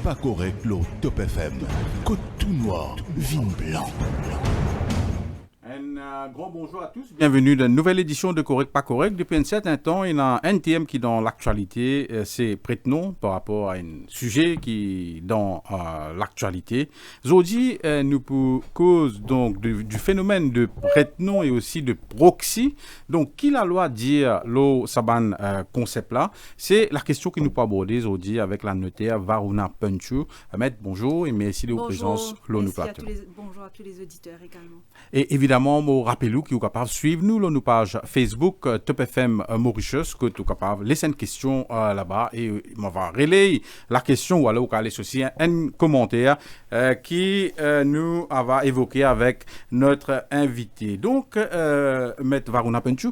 pas correct, lo Top FM. Côte tout noir, vin blanc. Un grand bonjour à tous. Bienvenue dans une nouvelle édition de Correct Pas Correct. Depuis un certain temps, il y a un thème qui dans l'actualité, c'est prête-nom par rapport à un sujet qui dans l'actualité. Aujourd'hui, nous pour cause donc du phénomène de prête-nom et aussi de proxy. Donc, qui la loi dire le saban concept là, c'est la question que nous peut aborder aujourd'hui avec la notaire Varuna Punchu. Ahmed, bonjour et merci de votre présence. Bonjour à tous les auditeurs également. Et évidemment, je rappelle que vous êtes capable de suivre nous sur nos pages Facebook Top FM Mauritius, que vous êtes capable de laisser une question là-bas et on va relayer la question ou alors vous allez aussi un commentaire qui nous va évoquer avec notre invité. Donc, Maître Varuna Penchou,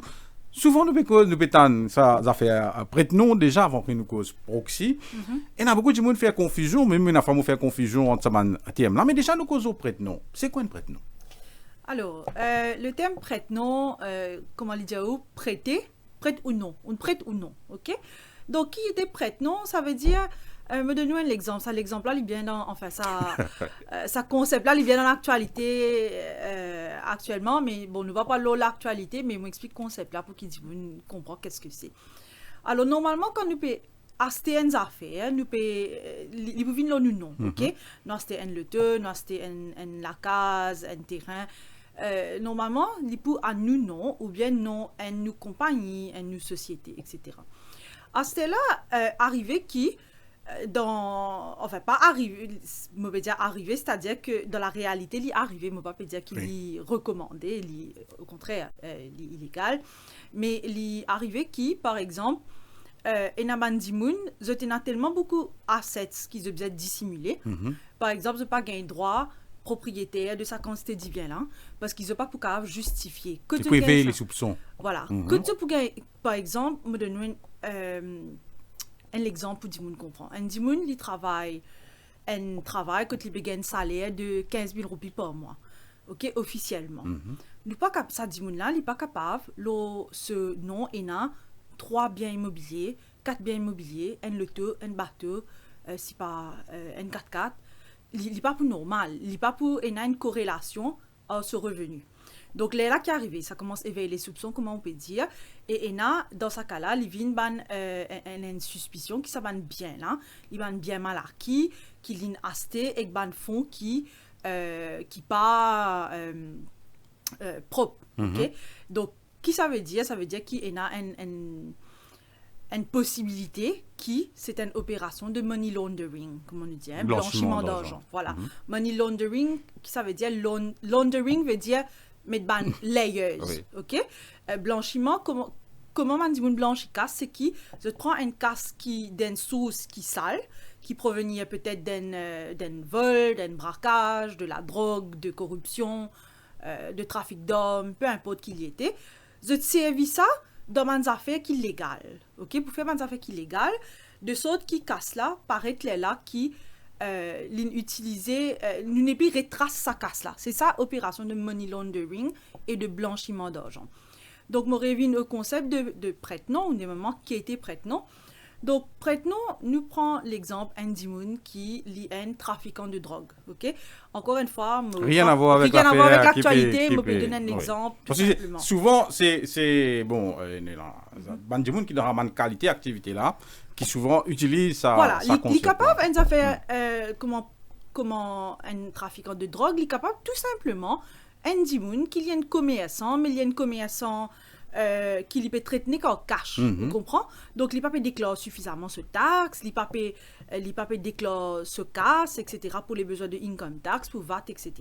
souvent nous pétons ça affaire prête-nom déjà avant que nous cause proxy. Et il y a beaucoup de gens qui font confusion, même une femme fait confusion entre ce thème là, mais déjà nous causons prête-nom. C'est quoi un prête-nom? Alors, le terme prête-nom, comment le dire, prêter, prête ou non, on prête ou non, ok? Donc, qui était prête-nom, ça veut dire, me donne un exemple. Ça, l'exemple là, il vient dans, enfin, ça concept là, il vient dans l'actualité actuellement, mais bon, nous va pas l'actualité, mais on explique le concept là pour qu'ils comprennent qu'est-ce que c'est. Alors, normalement, quand nous payons acheter une affaire, nous payons, il peut venir nous non, ok? Nous acheter un loto, nous acheter la case, un terrain. Normalement, il peut à nous non, ou bien non, à nous compagnie, à nous société, etc. À ce là, arrivé qui, enfin pas arrivé, je veux dire arrivé, c'est-à-dire que dans la réalité, il est arrivé, je ne veux pas dire qu'il est recommandé, au contraire, il est illégal, mais il est arrivé qui, par exemple, Enamandimoun, je tenais tellement beaucoup d'assets qui se besoin dissimuler. Par exemple, je n'ai pas gagné droit propriétaire de sa quantité de bien là, parce qu'ils n'ont pas pour justifier. Que tu peux éveiller les soupçons. Voilà. Que tu peux gagner, par exemple, me donne un exemple pour Dimoun comprend. Un Dimoun, il travaille quand il gagne un salaire de 15 000 roupies par mois. Ok, officiellement. Nous pas capable, ça Dimoun là, il n'est pas capable, ce nom est 3 biens immobiliers, 4 biens immobiliers, un loto, un bateau, si pas un 4x4. Il n'est pas pour normal, il n'est pas pour une corrélation à ce revenu. Donc là qui est arrivé, ça commence à éveiller les soupçons, comment on peut dire. Et dans ce cas-là, il vient une suspicion qui s'appelle bien là, il va bien mal acquis, qui vient acheter et un fonds qui pas propre. Okay? Donc qui ça veut dire? Ça veut dire qu'il y a une possibilité qui, c'est une opération de money laundering, comme on dit, blanchiment d'argent. Voilà. Money laundering, qui ça veut dire? Laundering veut dire mettre ban layeuse. Ok? Blanchiment, comment on dit blanchi casse? C'est qui? Je prends une casse qui d'une source qui sale, qui provenait peut-être d'un vol, d'un braquage, de la drogue, de corruption, de trafic d'hommes, peu importe qui y était. Je servis ça dans mes affaires qui légales. OK, pour faire mes affaires qui légales, de sorte qui casse là, paraît là qui l'utiliser nous n'est plus retrace sa casse là. C'est ça opération de money laundering et de blanchiment d'argent. Donc moi revient au concept de prête-nom, ou des moments qui a été prête-nom. Donc, prête-nom, nous prenons l'exemple Andy Moon qui est un trafiquant de drogue. Ok? Encore une fois, rien à voir avec l'actualité, je peux donner un exemple. Tout simplement. Souvent, c'est bon, Andy Moon qui dans la qualité activité là, qui souvent utilise sa. Voilà, il est capable de faire comment un trafiquant de drogue, il est capable tout simplement Andy Moon qui est un commerçant, mais il y a un commerçant qu'il peut traiter en cash, vous comprenez? Donc, il ne peut pas déclarer suffisamment ce taxe, il ne peut pas déclarer ce casse, etc., pour les besoins de income tax, pour VAT, etc.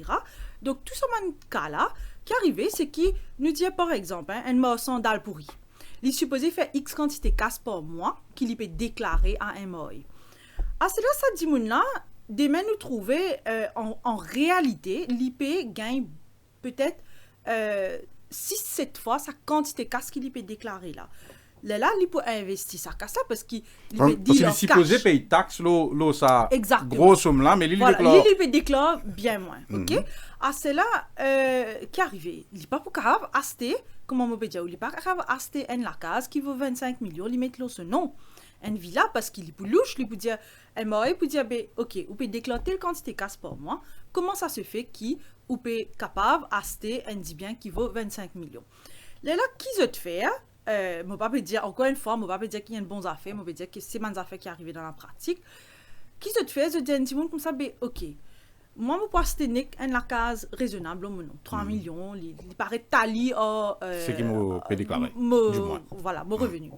Donc, tout ce cas-là, qui est arrivé, c'est qu'il nous dit, par exemple, un marchand d'al pourri. Il est supposé faire X quantité de casse par mois qu'il peut déclarer à un mois. À cela, ça dit, là, demain, nous trouver, en réalité, l'IP gagne peut-être 6-7 fois sa quantité de casse qu'il peut déclarer là. Là, il peut investir sa casse là parce qu'il peut dire parce qu'il est supposé payer taxe, ça grosse somme là, mais il peut déclarer bien moins. Ok? À cela, qui est arrivé, il n'est pas capable d'acheter, comment on peut dire, il n'est pas capable d'acheter une la case qui vaut 25 millions, il met ce nom. une villa parce qu'il est pour louche, il peut dire, elle m'a pour dire, ben, ok, vous pouvez déclarer telle quantité de casse pour moi. Comment ça se fait qui vous pouvez capable d'acheter un bien qui vaut 25 millions? Là, qui je te fais? Moi, pas dire, encore une fois, moi, pas dire qu'il y a une bonne affaire, moi, dire que c'est mes affaires qui arrivent dans la pratique. Qui je te fais? Je dis à un petit monde comme ça, ben, ok. Moi, je peux acheter une case raisonnable, 3 millions, il paraît tali c'est qui m'a déclaré, du moins. Voilà, mon revenu.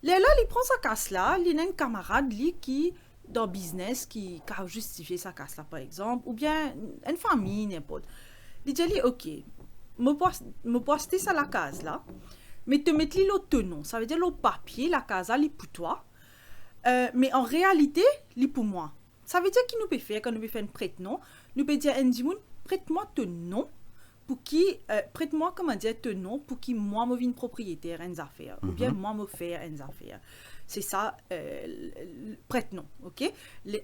Là, il prend sa casse-là, il y a un camarade qui, dans le business, qui a justifié sa casse-là, par exemple, ou bien une famille, n'importe. Il dit, ok, je peux acheter ça la case-là, mais te mettre le tenant, ça veut dire le papier, la case-là, il est pour toi, mais en réalité, il est pour moi. Ça veut dire qu'il nous peut faire, quand nous peut faire un prête-nom, nous peut dire à Ndimoun, prête-moi ton nom, pour qui, prête-moi, comment dire, ton nom, pour qui moi, je suis propriétaire d'une affaire, ou bien moi, je fais une affaire. C'est ça, prête-nom, ok?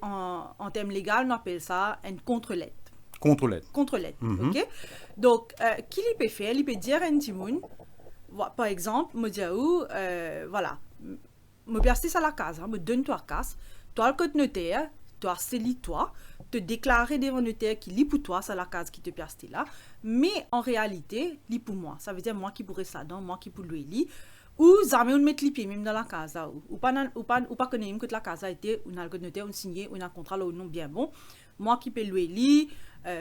En termes légaux, on appelle ça une contre-lettre. Contre-lettre. Contre-lettre, ok? Donc, qui il peut faire? Il peut dire à Ndimoun, par exemple, me dire, voilà, me placer ça à la case, me donne toi la case, toi le code notaire, toi c'est toi, te déclarer devant le notaire qui lit pour toi, c'est la case qui te place là, mais en réalité, lit pour moi. Ça veut dire moi qui pourrais ça dans, moi qui pourrais lui, ou jamais on met les pieds même dans la case là, ou pas connaître que la case a été, on a le code notaire, on signé, on a un contrat là, ou non bien bon, moi qui peux louer lui,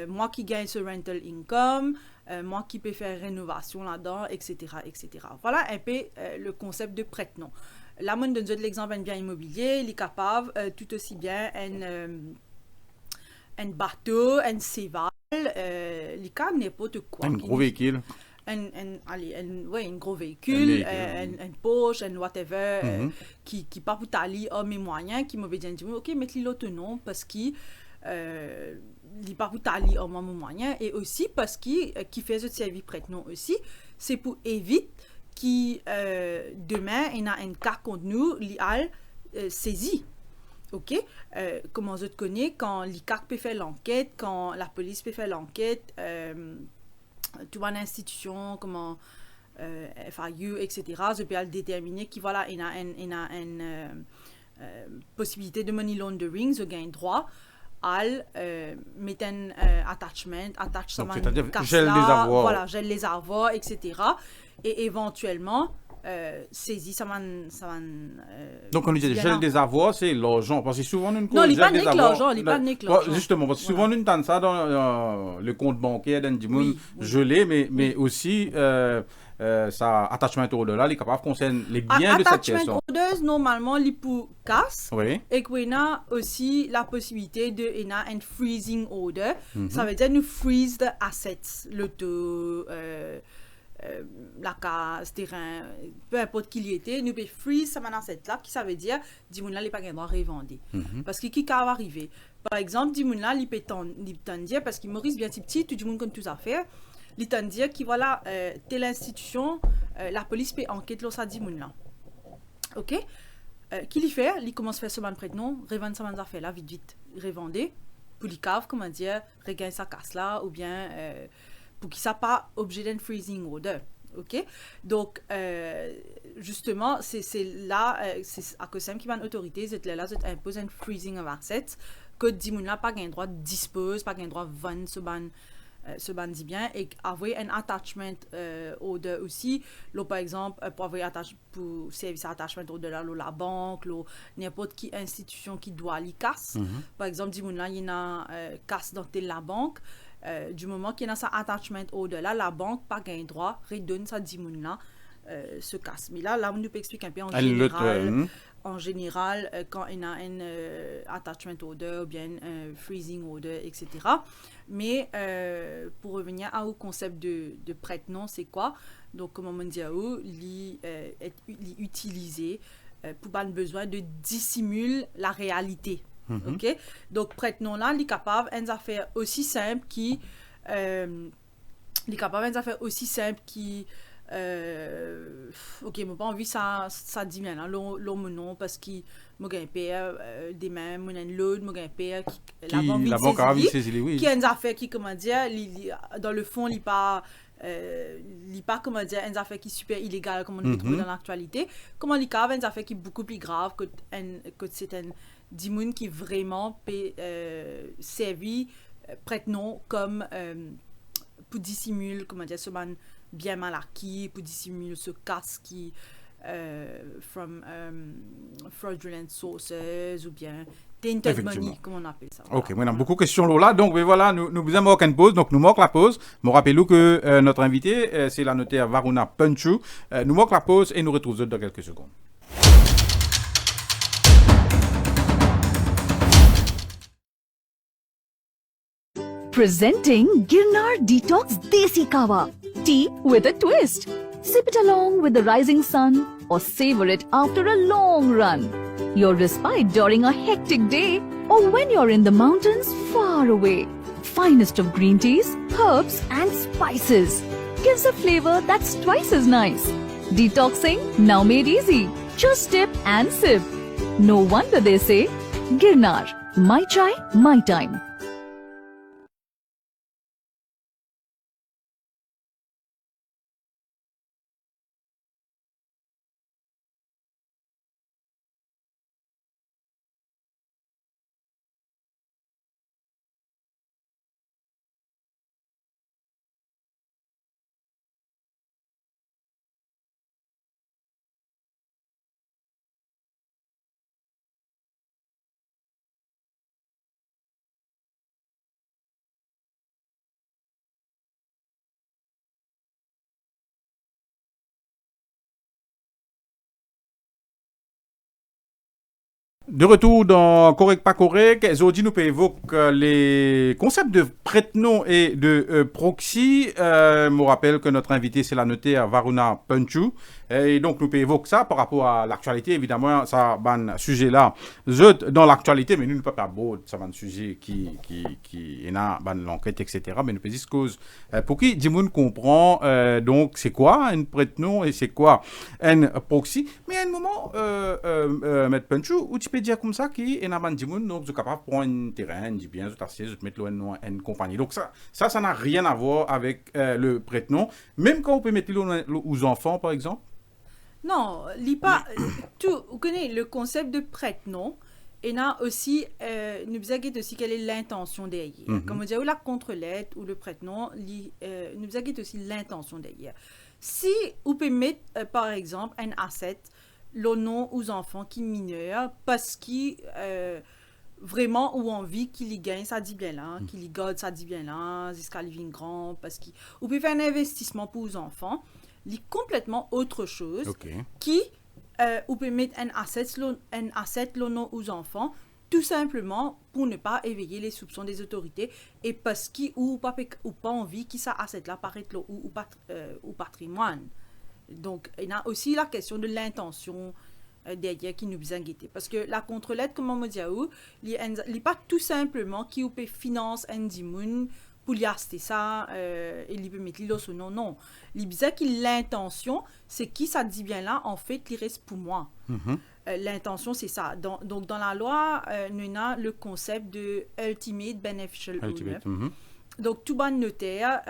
moi qui gagne ce rental income, moi qui peux faire rénovation là-dedans, etc., etc. Voilà un peu le concept de prête-nom. Là, moi, je donne l'exemple d'un bien immobilier, il est capable tout aussi bien un bateau, un cheval, il est capable n'importe quoi. Un gros véhicule. Un gros véhicule, un poche, un whatever, qui part pour t'aller à mes moyens, qui m'a dit, ok, mettez-le l'autonome parce qu'il part pour t'aller à mes moyens, et aussi parce qu'il fait ce service prête-nom aussi, c'est pour éviter qui demain il a un cas contre nous l'IAL saisi. Ok, comment je te connais quand l'ICAC peut faire l'enquête, quand la police peut faire l'enquête, tu vois l'institution comment FIU etc. Je peux déterminer qui voilà il a une possibilité de money laundering, je gagne droit à mettre un attachment, attach ça c'est-à-dire gel les avoirs, voilà gel les avoirs etc. Et éventuellement saisi ça va donc on dit gel des avoirs, c'est l'argent parce que souvent nous non il pas nique l'argent, il pas nique l'argent justement parce que souvent nous entend ça dans le compte bancaire d'un dimanche gelé mais aussi ça attachment au-delà, les capables concerne les biens de cette personne. Attachment normalement les pour casse. Oui. Et qu'on a aussi la possibilité de un freezing order. Ça veut dire nous freeze the assets, l'auto, la case, terrain, peu importe qui y était, nous peut freeze ça asset là, qui ça veut dire dis-moi là les pas droit revendre. Parce que qui va arriver. Par exemple, dis-moi là il peut dire parce qu'il Maurice bien petit, tout le monde comme tout à faire. Il t'en dire que voilà, telle institution, la police peut enquêter ça dit moun là. Ok? Qu'il y fait? Il commence à faire ce ban prête-nom, revendre sa affaire là, vite, revendre, pour les caves, comment dire, regagner sa casse là, ou bien pour qu'il ne soit pas objet d'un freezing order. Ok? Donc, justement, c'est là, c'est à cause qui va une autorité, c'est là, c'est impose un freezing of assets, que dit moun là, pas gain droit dispose, pas gain droit vendre ce ban. Ce bandit bien et avoir un attachment order aussi là par exemple pour avoir pour service attachment order là la banque n'importe qui institution qui doit les casse par exemple dit là il y a casse dans la banque du moment qu'il y a ça attachment order là la banque pas gain droit redonne ça dit là se casse mais là on nous peut expliquer un peu en général quand il y a un attachment order ou bien un freezing order etc. Mais pour revenir au concept de prête-nom, c'est quoi? Donc, comme on dit, il est utilisé pour pas besoin de dissimuler la réalité. Ok? Donc, prête-nom là, il est capable d'une affaire aussi simple qui ok, moi pas envie ça dit bien là l'homme non parce qu'il m'a gagné père des mêmes mon l'autre m'a gagné père qui la banque a envie de saisir oui qui a une affaire qui comment dire dans le fond il pas li pas comment dire une affaire qui est super illégale comme on le trouve dans l'actualité, comment li cave une affaire qui est beaucoup plus grave que c'est un dimoun qui vraiment peut servir prête-nom comme pour dissimuler comment dire ce man bien mal acquis, pour dissimuler ce casse qui from fraudulent sources ou bien tainted money, comme on appelle ça. Ok, voilà. Beaucoup de questions là. Donc, mais voilà, nous vous avons une pause. Donc, nous manquons la pause. Je rappelle que notre invité, c'est la notaire Varuna Punchu. Nous manquons la pause et nous retrouvons dans quelques secondes. Presenting Girnar Detox Desi Kawa. Tea with a twist. Sip it along with the rising sun or savor it after a long run. Your respite during a hectic day or when you're in the mountains far away. Finest of green teas, herbs and spices. Gives a flavor that's twice as nice. Detoxing now made easy. Just dip and sip. No wonder they say, Girnar, my chai, my time. De retour dans Correct pas correct, aujourd'hui nous évoquer les concepts de prête-nom et de proxy. Je rappelle que notre invité c'est la notaire Varuna Punchu. Et donc nous évoquer ça par rapport à l'actualité. Évidemment, ça ban sujet là, dans l'actualité, mais nous ne pouvons pas beau ça ban sujet qui est là, ban l'enquête etc. Mais nous pouvons dire cause pour qui Dimoun comprend donc c'est quoi un prête-nom et c'est quoi un proxy. Mais à un moment, Maître Punchu, où tu peux dire comme ça qui est un dimoun donc tu es capable de prendre un terrain, dis bien, tu t'assieds, tu te mettre une compagnie. Donc ça n'a rien à voir avec le prête-nom. Même quand on peut mettre aux enfants par exemple. Non, vous connaissez le concept de prête-nom. Et là aussi, nous avons aussi quelle est l'intention derrière. Comme on dit, ou la contre-lettre ou le prête-nom, nous avons aussi l'intention derrière. Si vous pouvez mettre, par exemple, un asset, le nom aux enfants qui mineurs, parce qu'ils vraiment ont envie qu'ils y gagnent, ça dit bien là, qu'ils y gardent, ça dit bien là, jusqu'à vivre grand, parce qu'ils vous pouvez faire un investissement pour les enfants, c'est complètement autre chose qui vous pouvez mettre un asset le nom aux enfants, tout simplement pour ne pas éveiller les soupçons des autorités et parce qu'ils n'ont pas envie que ça asset-là paraisse au patrimoine. Donc, il y a aussi la question de l'intention derrière qui nous a guetté. Parce que la contre-lettre, comme on me dit, il n'est pas tout simplement qui peut financer un dimoun pour lui acheter ça et il peut mettre l'île au nom. Non. Il dit que l'intention, c'est qui ça dit bien là, en fait, il reste pour moi. L'intention, c'est ça. Donc, dans la loi, nous avons le concept de Ultimate Beneficial Owner. Donc, tout bon notaire,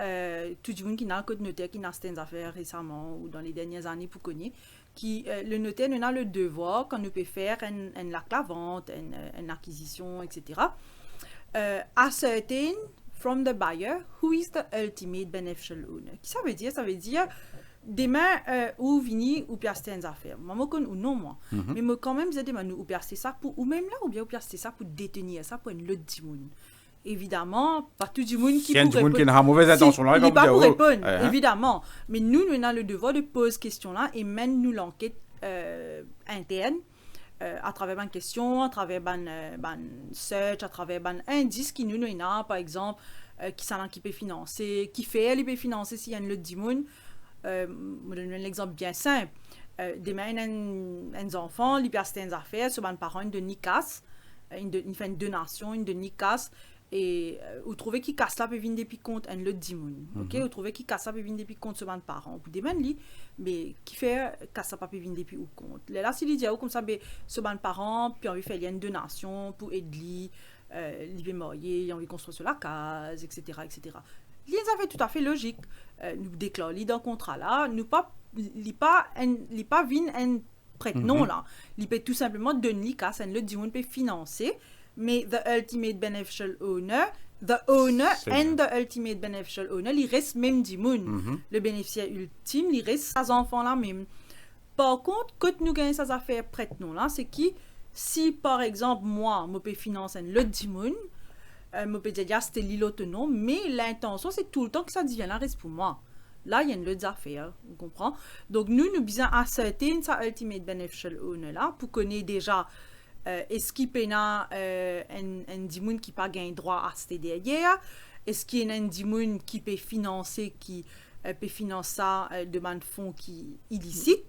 tout le monde qui n'a un code notaire qui n'a pas des affaires récemment ou dans les dernières années pour connaître, le notaire nous a le devoir, quand nous peut faire un acte à vente, une acquisition, etc., ascertain from the buyer who is the ultimate beneficial owner. Qui ça veut dire? Ça veut dire, demain, où vini ou peut acheter des affaires. Moi, ou non, moi. Mais moi, quand même, je demande ou peut acheter ça pour, ou même là, ou bien ou peut acheter ça pour détenir ça pour une autre dimoun. Évidemment, pas tout le monde qui pourrait répondre. Il y a une mauvaise intention là, il pas pour répondre, évidemment. Mais nous avons le devoir de poser cette question-là et même nous l'enquête interne à travers une question, à travers une search, à travers un indice qui nous a, par exemple, qui peut financer, qui fait, il peut financer s'il y a une autre dimoun. Je donne un exemple bien simple. Demain, un enfant, il peut acheter des affaires sur un parent de Nikas, il fait une donation, une de Nikas. Et vous trouvez qu'il casse là peut venir depuis compte un autre dimoun. OK, vous trouvez qu'il casse là peut venir depuis compte sur un parent. Vous demandez mais qui fait casse là peut venir depuis ou compte. Là s'il dit comme ça ben sur un parent puis on veut faire une donation pour aider lui peut marier, il envie construire sur la case etc. etc. Les ça fait tout à fait logique. Nous déclarons dans le contrat là, nous pas vin un prête-nom là. Il peut tout simplement donner cas, ça le dit on peut financer, mais the ultimate beneficial owner, the owner and the ultimate beneficial owner, il reste même du monde. Le bénéficiaire ultime, il reste ses enfants là même. Par contre, quand nous gagnons ces affaires prête-nom là, c'est qui si par exemple moi, je peux financer le du monde, je peux dire c'était l'île autonome, mais l'intention c'est tout le temps que ça devient la reste pour moi. Là, il y a une autre affaire, vous comprenez? Donc, nous besoin asserter sa ultimate beneficial owner là pour connaître déjà est-ce qu'il y a un dimoun qui pas gain droit à ce derrière, est-ce qu'il y a un dimoun qui peut financer ça de fonds qui illicite.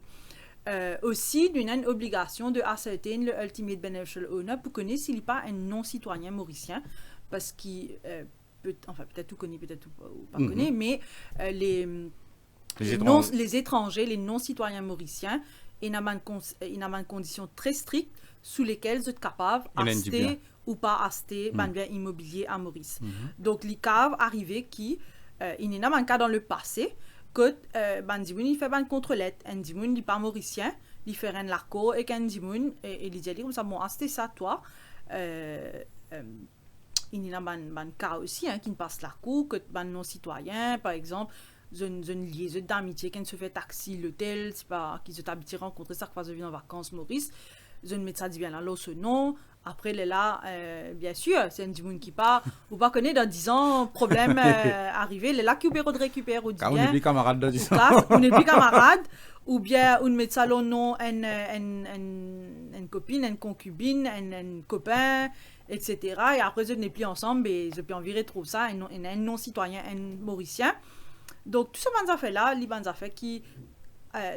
Aussi, nous avons une obligation de asserter le ultimate beneficial owner pour connaître s'il n'est pas un non-citoyen mauricien, parce qu'il peut-être tout connaît, peut-être pas connaît, mais les étrangers, les non-citoyens mauriciens, ils ont une condition très stricte sous lesquelles ils sont capables d'acheter ou pas acheter un bien immobilier à Maurice. Donc, les caves arrivées qui, il y a un cas dans le passé, que il fait un contrôlette, un dimoun n'est pas mauricien, il fait un larco et un dimoun, et il dit comme ça, bon, acheter ça, toi. Il y a un cas aussi qui ne passe la cour, que un non-citoyen, par exemple, une liaison d'amitié qui se fait taxi l'hôtel, c'est pas qu'ils ont habitué rencontrer ça, qu'ils viennent en vacances Maurice, je ne mets ça dit bien là ce nom. Après là, bien sûr, c'est un dimoun qui part, ou pas connaît dans 10 ans, problème arrivé, les là qui peut récupérer ou bien. On n'est plus camarades dans 10 ans. On n'est plus camarades, ou bien on met ça le nom une copine, une concubine, un copain, etc. Et après, je n'ai plus ensemble et je peux en virer trop ça, un non-citoyen, un mauricien. Donc, tout ce que fait là, les bonnes affaires qui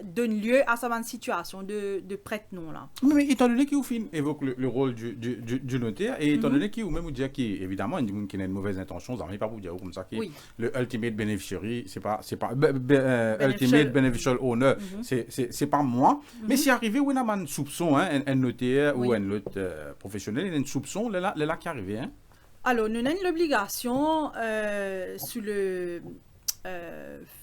donne lieu à cette situation de prête-nom là. Mais étant donné qu'il évoque le rôle du notaire, et étant donné qu'il ou même vous dire qu'évidemment, il y a des gens qui ont une mauvaise intention, ça ne veut pas vous dire comme ça, le ultimate beneficiary, c'est pas ultimate beneficial owner, c'est pas moi, mais c'est arrivé où il y a un soupçon, un notaire ou un autre professionnel, il y a un soupçon, là qui est arrivé. Alors, nous avons l'obligation sur le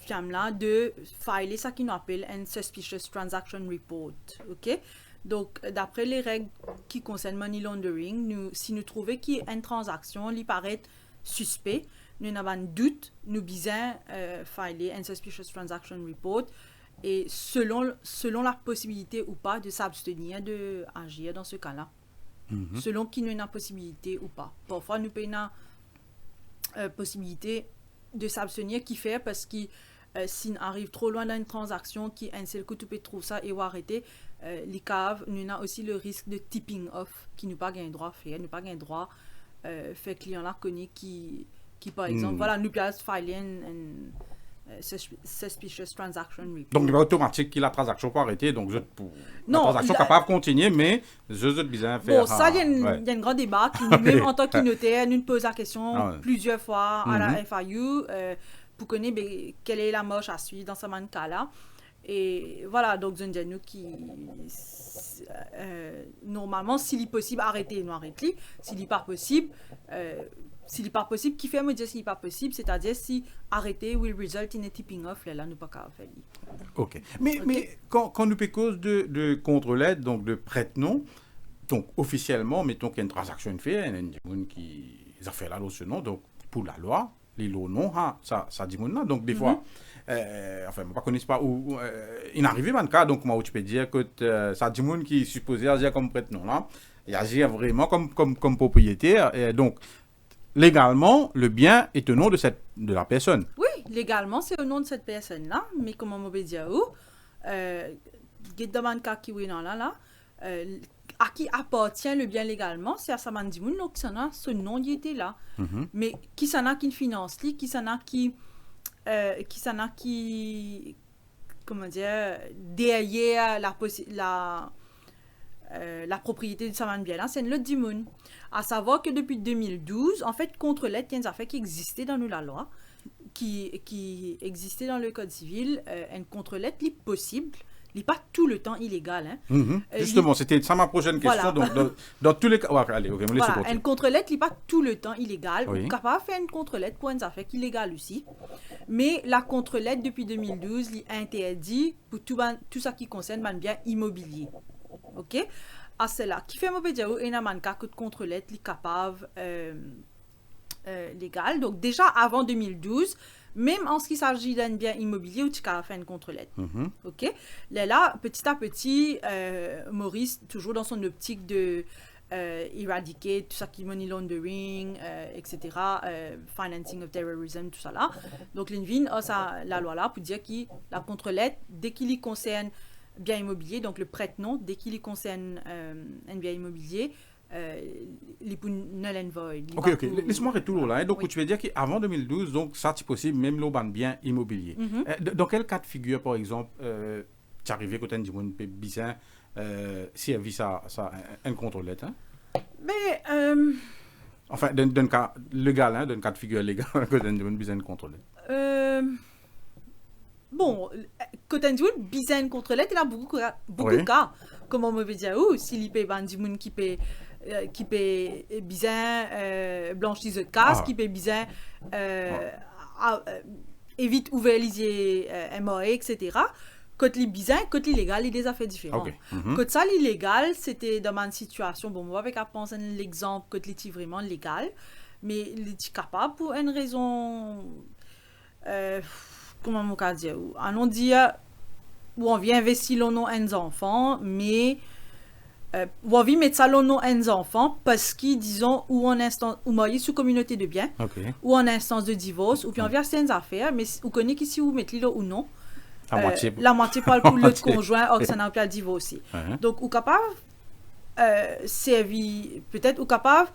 FIAM-là de filer ça qu'on appelle un Suspicious Transaction Report. Ok? Donc, d'après les règles qui concernent money laundering, si nous trouvons qu'il y a une transaction qui paraît suspect, nous avons un doute, nous besoin filer un Suspicious Transaction Report et selon la possibilité ou pas de s'abstenir d'agir dans ce cas-là. Selon qui nous avons la possibilité ou pas. Parfois, nous avons une possibilité de s'abstenir qui fait parce que s'il arrive trop loin dans une transaction qui un seul coup tu peux trouver ça et ou arrêter les caves nous a aussi le risque de tipping off qui nous pas gain droit faire nous pas gain droit fait client là connaît qui par exemple voilà nous peut filer un suspicious transaction report. Donc il va automatique que la transaction peut arrêter donc la transaction capable de continuer mais je besoin faire. Bon ça il y a un grand débat qui nous-mêmes en tant que notaire nous pose la question plusieurs fois à la FAU pour connaître quelle est la marche à suivre dans ce cas là et voilà donc je dis nous qui normalement s'il est possible arrêter nous arrêter s'il n'est pas possible qui fait me dire s'il n'est pas possible, c'est-à-dire si arrêter will result in a tipping off, là, nous pas qu'à faire. Ok. Mais quand nous peut cause de contre-l'aide, donc de prête-nom, donc officiellement, mettons qu'il y a une transaction faite, il y a des gens qui ont fait la loi ce nom, donc pour la loi, les lois non, ça dit mon nom, donc des fois, enfin, je ne connais pas où, il arrive dans le cas, donc moi, tu peux dire que ça dit mon qui est supposé agir comme prête-nom, là, il agit vraiment comme propriétaire, et donc, légalement, le bien est au nom de la personne. Oui, légalement, c'est au nom de cette personne-là. Mais comment on peut dire où dans cas qui est là, à qui appartient le bien légalement, c'est à Samandi Moun, donc ce nom y était là. Mais qui s'en a qui finance, qui s'en a qui comment dire, derrière la propriété de Saman Biela, c'est le Dimoun. À savoir que depuis 2012, en fait, contre l'aide, il y a une affaire qui existait dans la loi, qui existait dans le Code civil, une contre-l'aide possible, n'est pas tout le temps illégal. Hein. Justement, c'était ça ma prochaine question. Voilà. Donc, dans tous les cas, ouais, allez, ok, me laissez Voilà, continuer. une contre-lettre n'est pas tout le temps illégal. Oui. On est capable de faire une contre-lettre pour une affaire illégale aussi. Mais la contre-lettre, depuis 2012, est interdite pour tout ça qui concerne le bien immobilier. OK? À cela, qui fait mauvais dire, il y a un cas que de contre-lettre est capable légal. Donc, déjà avant 2012, même en ce qui s'agit d'un bien immobilier, où tu as fait une contre-lettre. OK? Là, petit à petit, Maurice, toujours dans son optique de éradiquer tout ça qui est money laundering, etc., financing of terrorism, tout ça là. Donc, l'INVIN a la loi là pour dire que la contre-lettre, dès qu'il y concerne bien immobilier, donc le prête-nom, dès qu'il y concerne un bien immobilier, les pour null and void. Ok. Laisse-moi retourner là. Hein. Donc, tu veux dire qu'avant 2012, donc, ça, c'est possible, même l'on bien immobilier. Dans quel cas de figure, par exemple, tu arrivé quand tu as dit que bizarre, service à un contre-lettre, hein? Mais, enfin, d'un cas légal, hein, d'un cas de figure légal, quand tu as dit bizarre un contre-lettre. Bon, quand on dit bizarre contre-lettre, il y a beaucoup de cas. Comme on me veut dire, s'il y a des gens qui paient bizarre, blanchissent de casse, qui paient bizarre, évite ouvert les yeux, MOE, etc. Quand les bizarre, quand l'illégal, il y a des affaires différentes. Quand ça, l'illégal, c'était dans une situation, bon, moi, avec à penser à l'exemple, quand il est vraiment légal, mais il est capable pour une raison, comment on peut dire, allons dire, où on vient investir dans nos enfants, mais où on vient mettre ça dans nos enfants parce qu'ils, disons, ou en instance, ou mariés sous communauté de biens, ou en instance de divorce, ou puis on vient certaines affaires, mais vous connaissez qu'ici vous mettez là ou non. La moitié parle pour l'autre conjoint, or ça n'a pas divorcé. Donc, ou capable, servir, peut-être, ou capable,